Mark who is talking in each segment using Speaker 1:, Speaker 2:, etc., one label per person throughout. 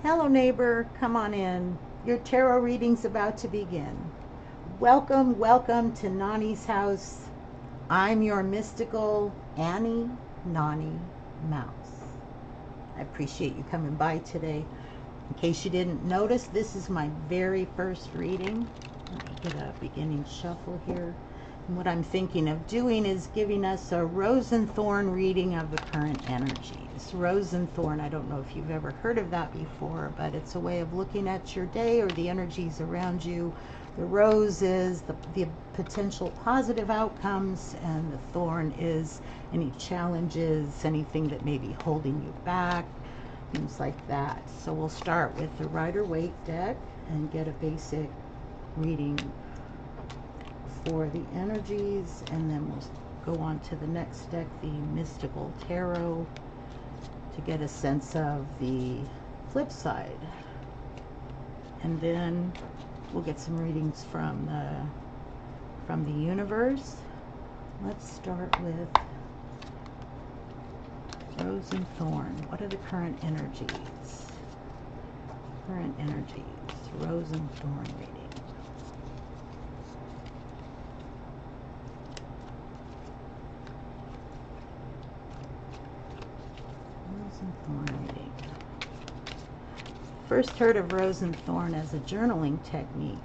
Speaker 1: Hello, neighbor. Come on in. Your tarot reading's about to begin. Welcome, welcome to Nonny's house. I'm your mystical Annie Nonny Mouse. I appreciate you coming by today. In case you didn't notice, this is my very first reading. Let me get a beginning shuffle here. And what I'm thinking of doing is giving us a rose and thorn reading of the current energies. Rose and thorn, I don't know if you've ever heard of that before, but it's a way of looking at your day or the energies around you. The rose is the potential positive outcomes, and the thorn is any challenges, anything that may be holding you back, things like that. So we'll start with the Rider-Waite deck and get a basic reading for the energies, and then we'll go on to the next deck, the Mystical Tarot, to get a sense of the flip side. And then we'll get some readings from the universe. Let's start with Rose and Thorn. What are the current energies? Current energies, Rose and Thorn reading. Rose and Thorn reading. First heard of Rose and Thorn as a journaling technique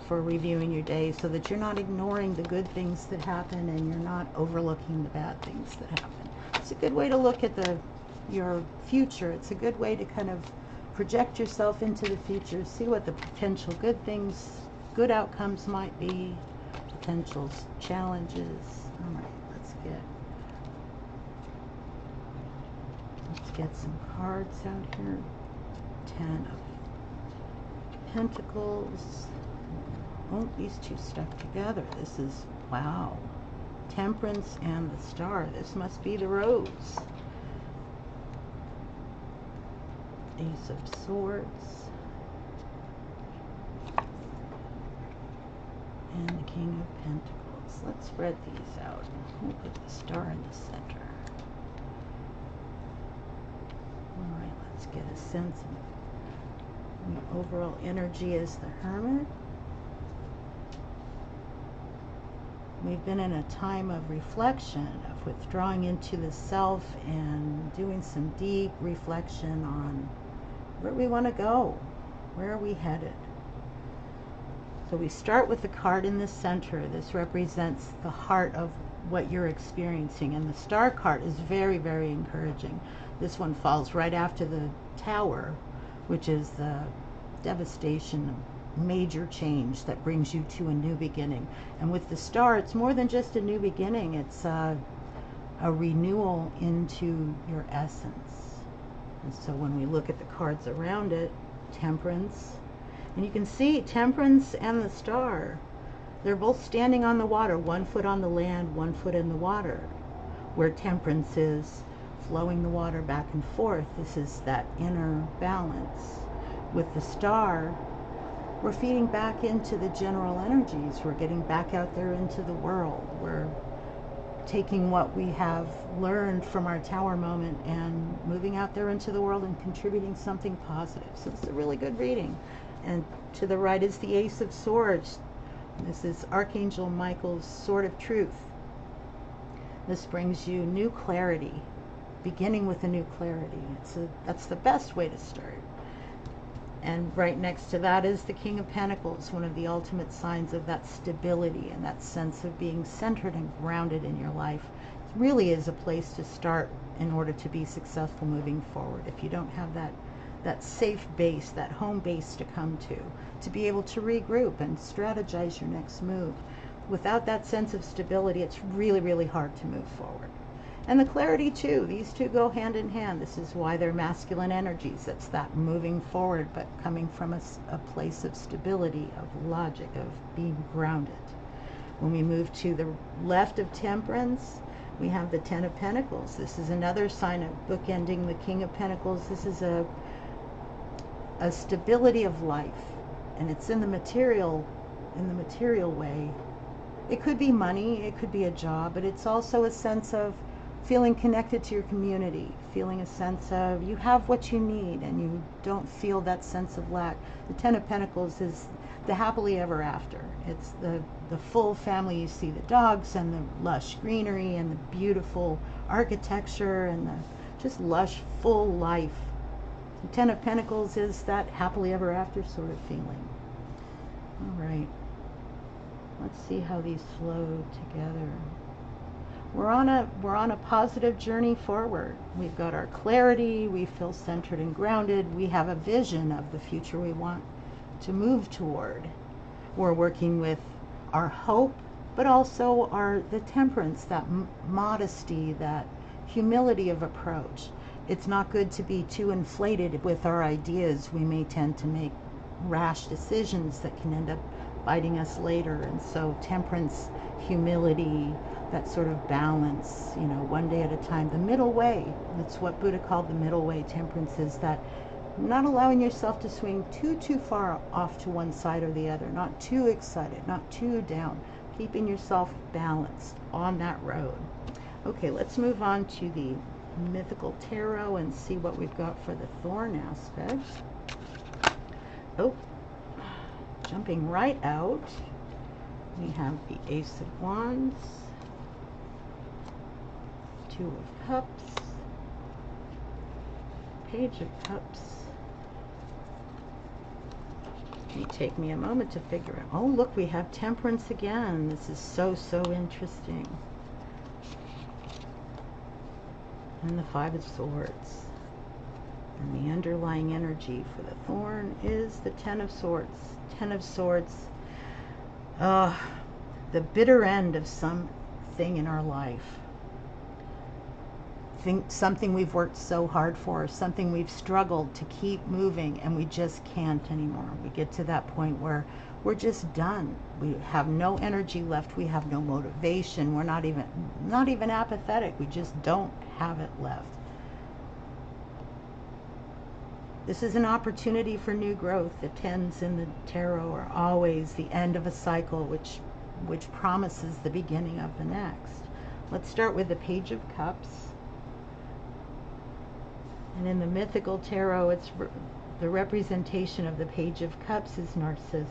Speaker 1: for reviewing your day, so that you're not ignoring the good things that happen and you're not overlooking the bad things that happen. It's a good way to look at your future. It's a good way to kind of project yourself into the future, see what the potential good things, good outcomes might be, potential challenges. All right, let's get some cards out here. 10 of Pentacles. Oh, these two stuck together. This is, wow. Temperance and the Star. This must be the Rose. Ace of Swords. And the King of Pentacles. Let's spread these out. We'll put the Star in the center. All right, let's get a sense of the overall energy as the Hermit. We've been in a time of reflection, of withdrawing into the self and doing some deep reflection on where we want to go, where are we headed. So we start with the card in the center. This represents the heart of what you're experiencing, and the Star card is very, very encouraging. This one falls right after the Tower, which is the devastation, major change that brings you to a new beginning. And with the Star, it's more than just a new beginning. It's a renewal into your essence. And so when we look at the cards around it, Temperance, and you can see Temperance and the Star, they're both standing on the water, one foot on the land, one foot in the water. Where Temperance is flowing the water back and forth, this is that inner balance. With the Star, we're feeding back into the general energies. We're getting back out there into the world. We're taking what we have learned from our Tower moment and moving out there into the world and contributing something positive. So it's a really good reading. And to the right is the Ace of Swords. This is Archangel Michael's Sword of Truth. This brings you new clarity, beginning with a new clarity. That's the best way to start. And right next to that is the King of Pentacles, one of the ultimate signs of that stability and that sense of being centered and grounded in your life. It really is a place to start in order to be successful moving forward. If you don't have that safe base, that home base to come to be able to regroup and strategize your next move. Without that sense of stability, it's really, really hard to move forward. And the clarity too, these two go hand in hand. This is why they're masculine energies. It's that moving forward, but coming from a place of stability, of logic, of being grounded. When we move to the left of Temperance, we have the Ten of Pentacles. This is another sign of bookending the King of Pentacles. This is a stability of life, and it's in the material way. It could be money, it could be a job, but it's also a sense of feeling connected to your community, feeling a sense of you have what you need and you don't feel that sense of lack. The Ten of Pentacles is the happily ever after. It's the full family. You see the dogs and the lush greenery and the beautiful architecture and the just lush, full life. The Ten of Pentacles is that happily ever after sort of feeling. All right. Let's see how these flow together. We're on a positive journey forward. We've got our clarity, we feel centered and grounded, we have a vision of the future we want to move toward. We're working with our hope, but also the temperance, that modesty, that humility of approach. It's not good to be too inflated with our ideas. We may tend to make rash decisions that can end up biting us later. And so temperance, humility, that sort of balance, one day at a time, the middle way. That's what Buddha called the middle way. Temperance is that not allowing yourself to swing too far off to one side or the other, not too excited, not too down, keeping yourself balanced on that road. Okay, let's move on to the mythical tarot and see what we've got for the Thorn aspect. Oh, jumping right out, we have the Ace of Wands, Two of Cups, Page of Cups. It may take me a moment to figure out. Oh, look, we have Temperance again. This is so interesting. And the Five of Swords. And the underlying energy for the Thorn is the Ten of Swords. Ten of Swords. The bitter end of something in our life. Something we've worked so hard for, something we've struggled to keep moving, and we just can't anymore. We get to that point where we're just done. We have no energy left. We have no motivation. We're not even apathetic. We just don't have it left. This is an opportunity for new growth. The tens in the tarot are always the end of a cycle, which promises the beginning of the next. Let's start with the Page of Cups. And in the mythical tarot, it's the representation of the Page of Cups is Narcissus.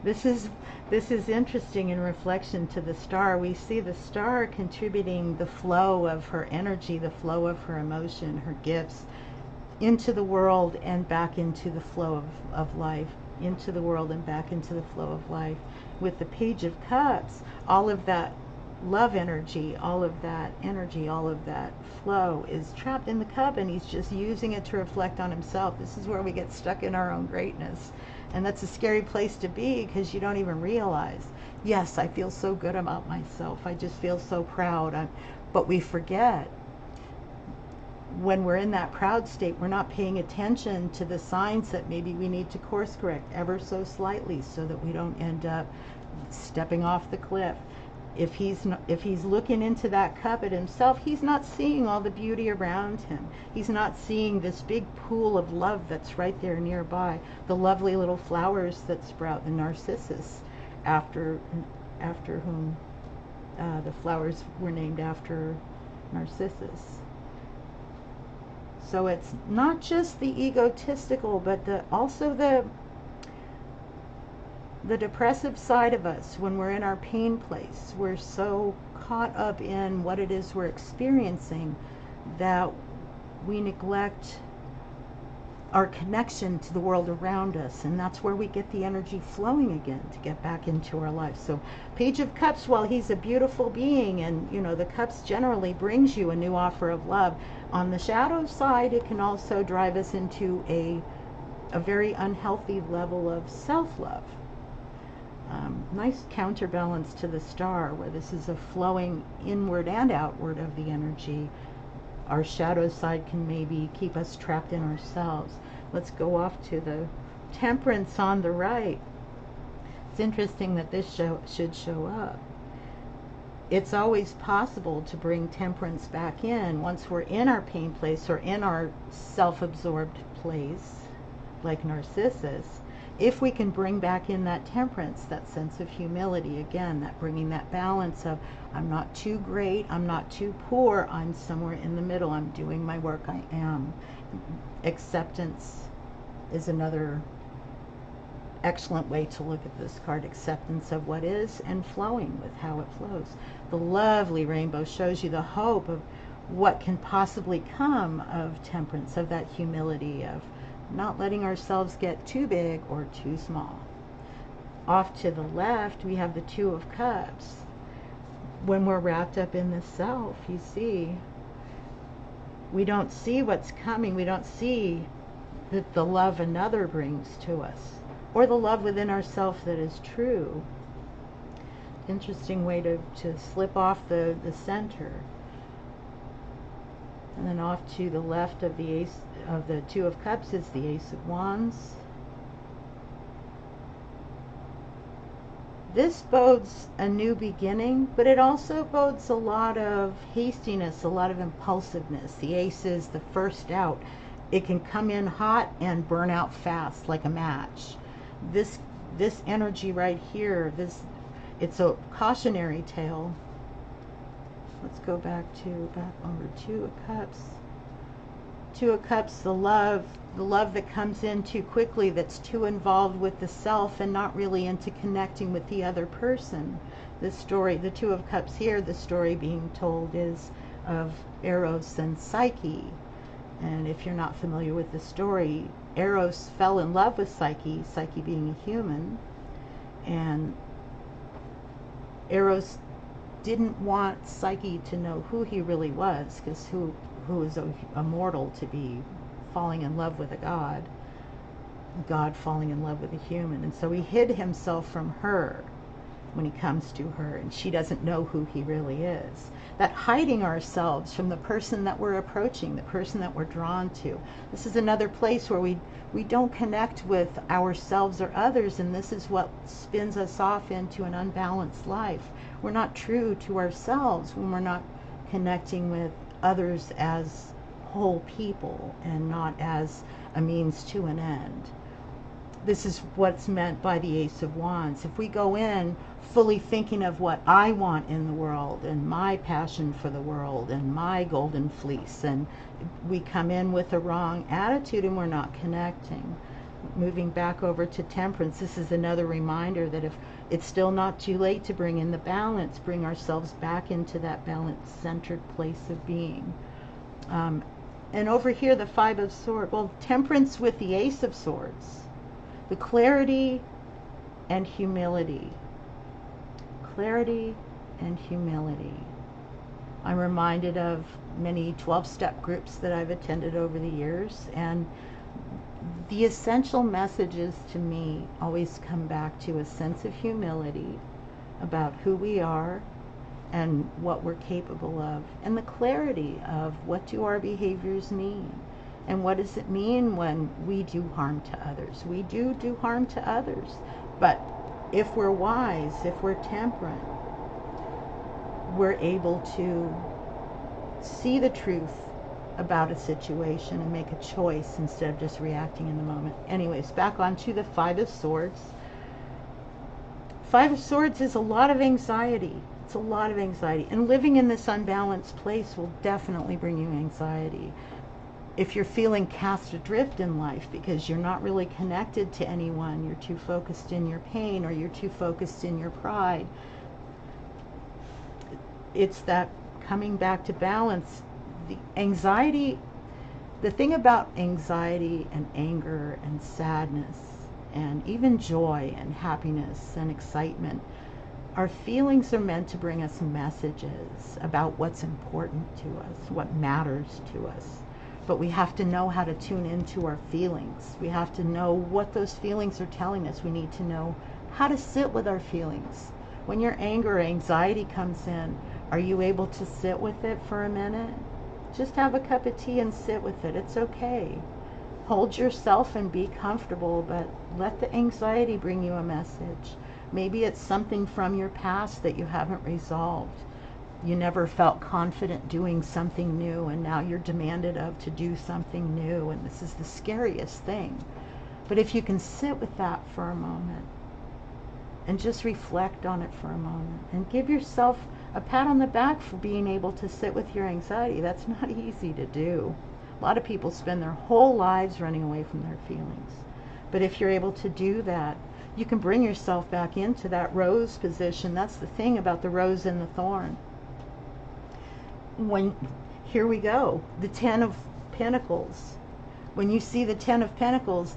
Speaker 1: This is interesting in reflection to the star. We see the star contributing the flow of her energy, the flow of her emotion, her gifts into the world and back into the flow of life, into the world and back into the flow of life. With the Page of Cups, all of that love energy, all of that energy, all of that flow is trapped in the cup, and he's just using it to reflect on himself. This is where we get stuck in our own greatness, and that's a scary place to be, because you don't even realize, yes, I feel so good about myself, I just feel so proud, but we forget when we're in that proud state, we're not paying attention to the signs that maybe we need to course correct ever so slightly so that we don't end up stepping off the cliff. If he's looking into that cup at himself, he's not seeing all the beauty around him. He's not seeing this big pool of love that's right there nearby, the lovely little flowers that sprout, the narcissus, after whom the flowers were named after Narcissus. So it's not just the egotistical, but also the depressive side of us. When we're in our pain place, we're so caught up in what it is we're experiencing that we neglect our connection to the world around us, and that's where we get the energy flowing again to get back into our life. So Page of Cups, while he's a beautiful being, and the cups generally brings you a new offer of love, on the shadow side it can also drive us into a very unhealthy level of self-love. Nice counterbalance to the star, where this is a flowing inward and outward of the energy. Our shadow side can maybe keep us trapped in ourselves. Let's go off to the Temperance on the right. It's interesting that this should show up. It's always possible to bring temperance back in once we're in our pain place or in our self-absorbed place, like Narcissus. if we can bring back in that temperance, that sense of humility, again, that bringing that balance of, I'm not too great, I'm not too poor, I'm somewhere in the middle, I'm doing my work, I am. Acceptance is another excellent way to look at this card. Acceptance of what is and flowing with how it flows. The lovely rainbow shows you the hope of what can possibly come of temperance, of that humility, of not letting ourselves get too big or too small. Off to the left, we have the Two of Cups. When we're wrapped up in the self, you see, we don't see what's coming. We don't see that the love another brings to us, or the love within ourselves that is true. Interesting way to slip off the center. And then off to the left of the Ace of the Two of Cups is the Ace of Wands. This bodes a new beginning, but it also bodes a lot of hastiness, a lot of impulsiveness. The Ace is the first out. It can come in hot and burn out fast like a match. This energy right here, it's a cautionary tale. Let's go back over Two of Cups. Two of Cups, the love that comes in too quickly, that's too involved with the self and not really into connecting with the other person. The story, the Two of Cups here, the story being told is of Eros and Psyche. And if you're not familiar with the story, Eros fell in love with Psyche, Psyche being a human, and Eros didn't want Psyche to know who he really was, because who is a mortal to be falling in love with a god falling in love with a human. And so he hid himself from her when he comes to her, and she doesn't know who he really is. That hiding ourselves from the person that we're approaching, the person that we're drawn to. This is another place where we don't connect with ourselves or others, and this is what spins us off into an unbalanced life. We're not true to ourselves when we're not connecting with others as whole people and not as a means to an end. This is what's meant by the Ace of Wands. If we go in fully thinking of what I want in the world and my passion for the world and my golden fleece, and we come in with a wrong attitude and we're not connecting. Moving back over to temperance, this is another reminder that if it's still not too late to bring in the balance, bring ourselves back into that balanced, centered place of being. And over here, the Five of Swords. Well, temperance with the Ace of Swords. The clarity and humility. Clarity and humility. I'm reminded of many 12-step groups that I've attended over the years, and the essential messages to me always come back to a sense of humility about who we are and what we're capable of, and the clarity of what do our behaviors mean, and what does it mean when we do harm to others. We do harm to others, but if we're wise, if we're temperate, we're able to see the truth about a situation and make a choice instead of just reacting in the moment. Anyways, back onto the Five of Swords. Five of Swords is a lot of anxiety. It's a lot of anxiety. And living in this unbalanced place will definitely bring you anxiety. If you're feeling cast adrift in life because you're not really connected to anyone, you're too focused in your pain or you're too focused in your pride, it's that coming back to balance. The anxiety, the thing about anxiety and anger and sadness and even joy and happiness and excitement, our feelings are meant to bring us messages about what's important to us, what matters to us. But we have to know how to tune into our feelings. We have to know what those feelings are telling us. We need to know how to sit with our feelings. When your anger or anxiety comes in, are you able to sit with it for a minute? Just have a cup of tea and sit with it. It's okay. Hold yourself and be comfortable, but let the anxiety bring you a message. Maybe it's something from your past that you haven't resolved. You never felt confident doing something new, and now you're demanded of to do something new, and this is the scariest thing. But if you can sit with that for a moment and just reflect on it for a moment and give yourself a pat on the back for being able to sit with your anxiety. That's not easy to do. A lot of people spend their whole lives running away from their feelings. But if you're able to do that, you can bring yourself back into that rose position. That's the thing about the rose and the thorn. Here we go, the 10 of Pentacles. When you see the 10 of Pentacles,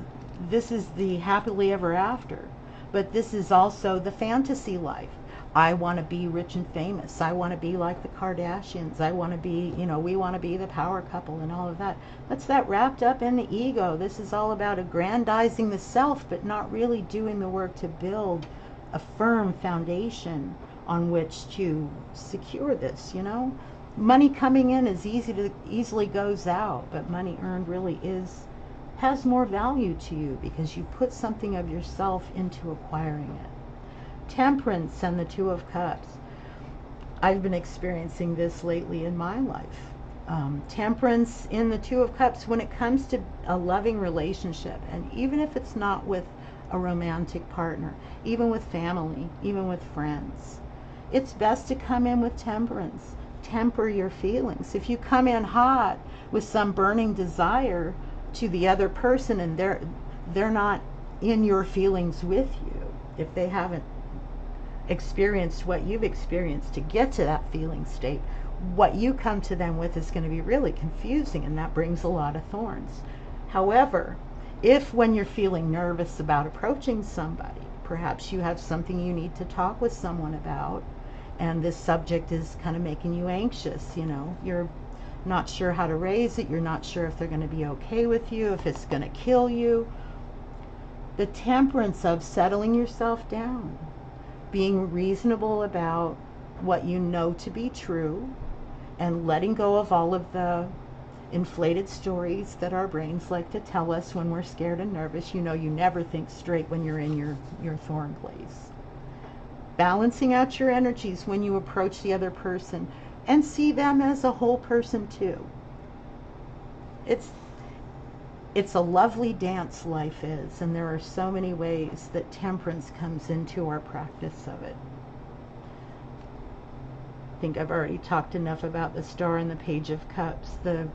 Speaker 1: this is the happily ever after. But this is also the fantasy life. I want to be rich and famous. I want to be like the Kardashians. I want to be, we want to be the power couple and all of that. That's that wrapped up in the ego. This is all about aggrandizing the self, but not really doing the work to build a firm foundation on which to secure this, Money coming in is easily goes out, but money earned really has more value to you because you put something of yourself into acquiring it. Temperance and the 2 of Cups. I've been experiencing this lately in my life. Temperance in the 2 of Cups when it comes to a loving relationship, and even if it's not with a romantic partner, even with family, even with friends, it's best to come in with temperance. Temper your feelings. If you come in hot with some burning desire to the other person and they're not in your feelings with you, if they haven't experienced what you've experienced to get to that feeling state, what you come to them with is going to be really confusing, and that brings a lot of thorns. However, if when you're feeling nervous about approaching somebody, perhaps you have something you need to talk with someone about, and this subject is kind of making you anxious, you're not sure how to raise it, you're not sure if they're going to be okay with you, if it's going to kill you. The temperance of settling yourself down, being reasonable about what you know to be true, and letting go of all of the inflated stories that our brains like to tell us when we're scared and nervous. You never think straight when you're in your thorn place. Balancing out your energies when you approach the other person and see them as a whole person too. It's a lovely dance, life is, and there are so many ways that temperance comes into our practice of it. I think I've already talked enough about the Star and the Page of Cups. The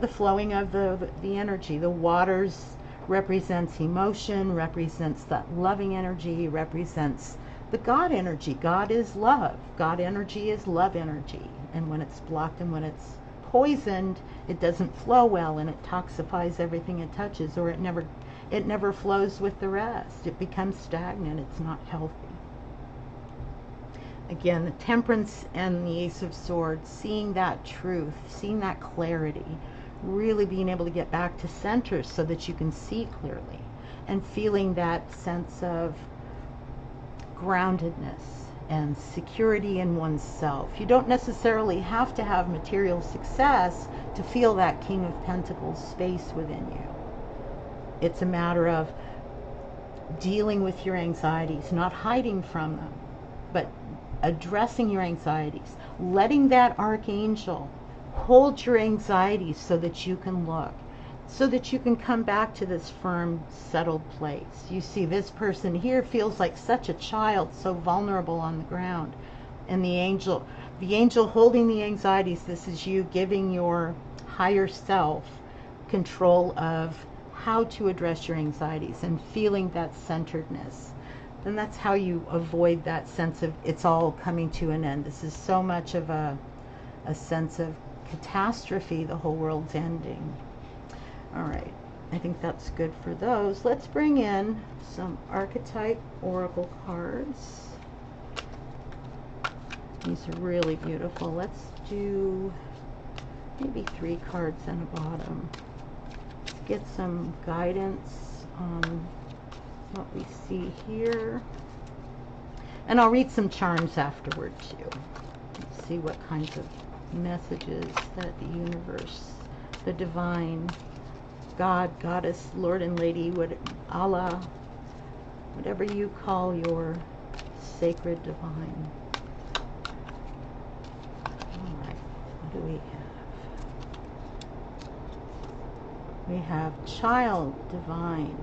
Speaker 1: flowing of the energy. The waters represents emotion, represents that loving energy, represents the God energy. God is love. God energy is love energy. And when it's blocked and when it's poisoned, it doesn't flow well, and it toxifies everything it touches, or it never flows with the rest. It becomes stagnant. It's not healthy. Again, the Temperance and the Ace of Swords, seeing that truth, seeing that clarity, really being able to get back to center so that you can see clearly, and feeling that sense of groundedness and security in oneself. You don't necessarily have to have material success to feel that King of Pentacles space within you. It's a matter of dealing with your anxieties, not hiding from them, but addressing your anxieties, letting that archangel hold your anxieties so that you can look, so that you can come back to this firm, settled place. You see, this person here feels like such a child, so vulnerable on the ground. And the angel holding the anxieties, this is you giving your higher self control of how to address your anxieties and feeling that centeredness. And that's how you avoid that sense of it's all coming to an end. This is so much of a sense of catastrophe, the whole world's ending. All right, I think that's good for those. Let's bring in some archetype oracle cards. These are really beautiful. Let's do maybe 3 cards and a bottom. Let's get some guidance on what we see here. And I'll read some charms afterward too. Let's see what kinds of messages that the universe, the divine, God, Goddess, Lord and Lady, Allah, whatever you call your sacred divine. All right, what do we have? We have child divine.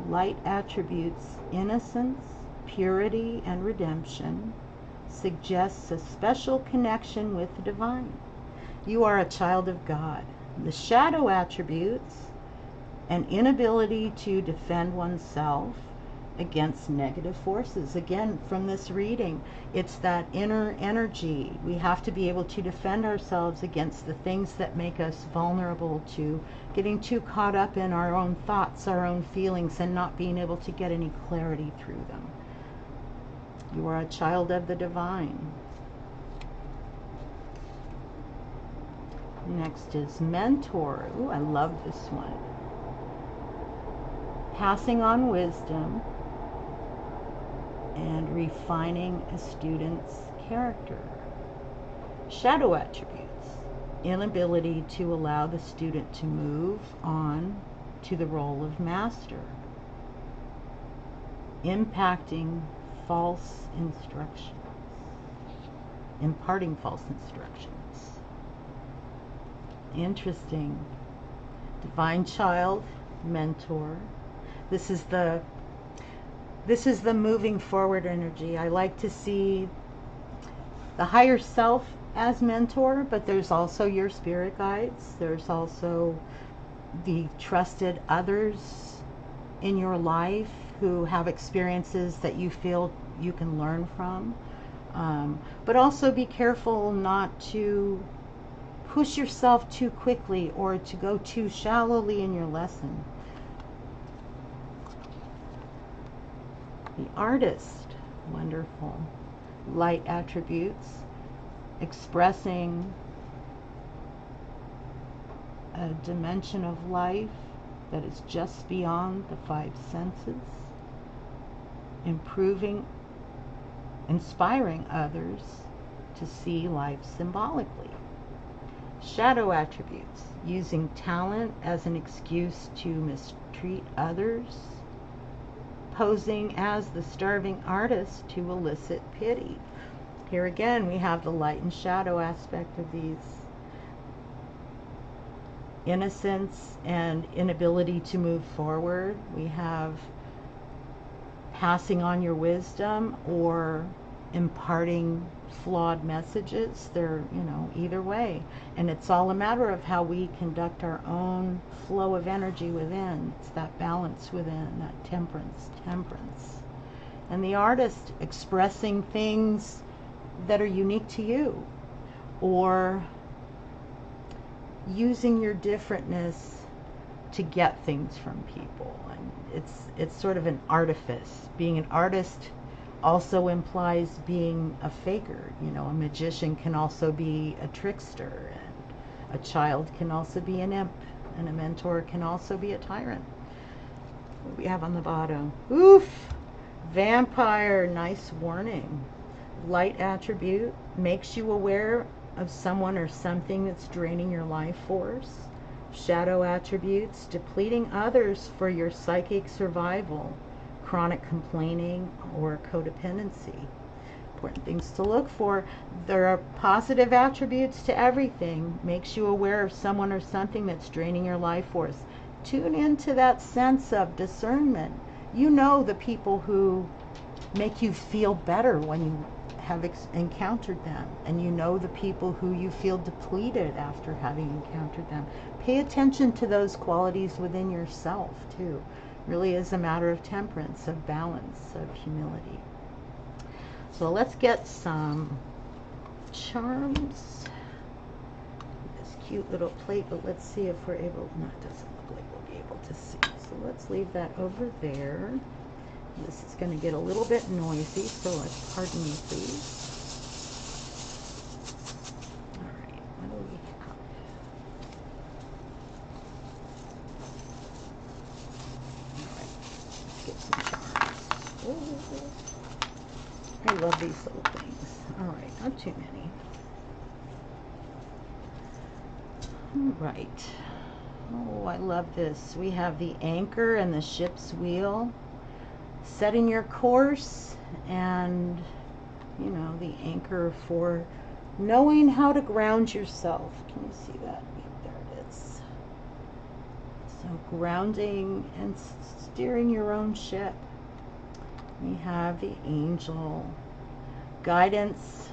Speaker 1: Light attributes innocence, purity, and redemption, suggests a special connection with the divine. You are a child of God. The shadow attributes an inability to defend oneself against negative forces. Again, from this reading, it's that inner energy. We have to be able to defend ourselves against the things that make us vulnerable to getting too caught up in our own thoughts, our own feelings, and not being able to get any clarity through them. You are a child of the divine. Next is mentor. Ooh, I love this one. Passing on wisdom and refining a student's character. Shadow attributes: inability to allow the student to move on to the role of master. Impacting false instructions. Imparting false instructions. Interesting. Divine child, mentor. This is the moving forward energy. I like to see the higher self as mentor, but there's also your spirit guides. There's also the trusted others in your life who have experiences that you feel you can learn from. But also be careful not to push yourself too quickly or to go too shallowly in your lesson. The artist, wonderful. Light attributes, expressing a dimension of life that is just beyond the five senses, inspiring others to see life symbolically. Shadow attributes, using talent as an excuse to mistreat others, posing as the starving artist to elicit pity. Here again, we have the light and shadow aspect of these. Innocence and inability to move forward. We have passing on your wisdom or imparting flawed messages. They're, either way. And it's all a matter of how we conduct our own flow of energy within. It's that balance within, that temperance. And the artist expressing things that are unique to you, or using your differentness to get things from people. And it's sort of an artifice. Being an artist also implies being a faker. A magician can also be a trickster, and a child can also be an imp, and a mentor can also be a tyrant. What do we have on the bottom? Oof! Vampire, nice warning. Light attribute makes you aware of someone or something that's draining your life force. Shadow attributes, depleting others for your psychic survival, chronic complaining, or codependency. Important things to look for. There are positive attributes to everything. Makes you aware of someone or something that's draining your life force. Tune into that sense of discernment. You know the people who make you feel better when you have encountered them, and you know the people who you feel depleted after having encountered them. Pay attention to those qualities within yourself too. Really is a matter of temperance, of balance, of humility. So let's get some charms. This cute little plate, but let's see if we're able. No, it doesn't look like we'll be able to see. So let's leave that over there. This is going to get a little bit noisy, so pardon me, please. All right, what do we have? All right, let's get some charms. Oh, I love these little things. All right, not too many. All right. Oh, I love this. We have the anchor and the ship's wheel. Setting your course, and the anchor for knowing how to ground yourself. Can you see that? There it is. So So grounding and steering your own ship. We have the angel, guidance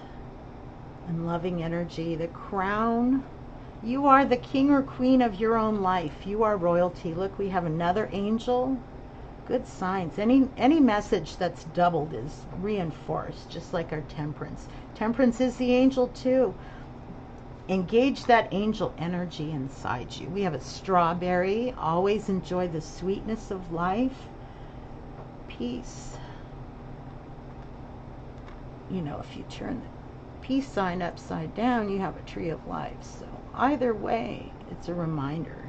Speaker 1: and loving energy, the crown. You are the king or queen of your own life. You are royalty. Look, we have another angel. Good signs. Any message that's doubled is reinforced, just like our temperance. Temperance is the angel too. Engage that angel energy inside you. We have a strawberry. Always enjoy the sweetness of life. Peace. You know, if you turn the peace sign upside down, you have a tree of life. So either way, it's a reminder.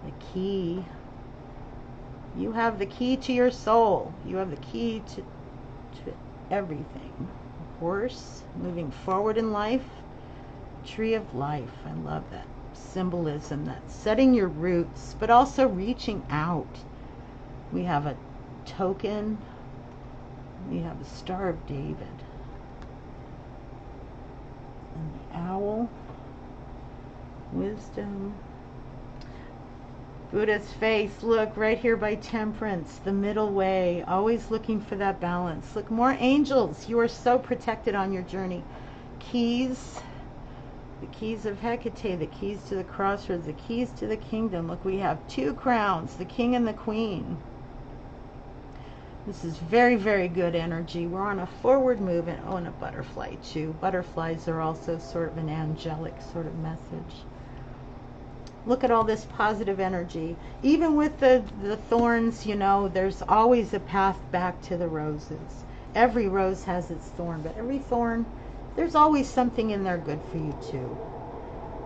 Speaker 1: The key. You have the key to your soul. You have the key to everything. Horse, moving forward in life. Tree of life. I love that symbolism, that setting your roots, but also reaching out. We have a token. We have a Star of David. And the owl. Wisdom. Buddha's face. Look right here by temperance, the middle way, always looking for that balance. Look, more angels. You are so protected on your journey. Keys, the keys of Hecate, the keys to the crossroads, the keys to the kingdom. Look, we have two crowns, the king and the queen. This is very, very good energy. We're on a forward movement. Oh, and a butterfly too. Butterflies are also sort of an angelic sort of message. Look at all this positive energy. Even with the thorns, you know, there's always a path back to the roses. Every rose has its thorn, but every thorn, there's always something in there good for you too.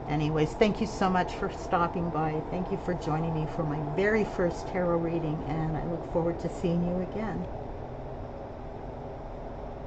Speaker 1: Anyways, thank you so much for stopping by. Thank you for joining me for my very first tarot reading, and I look forward to seeing you again.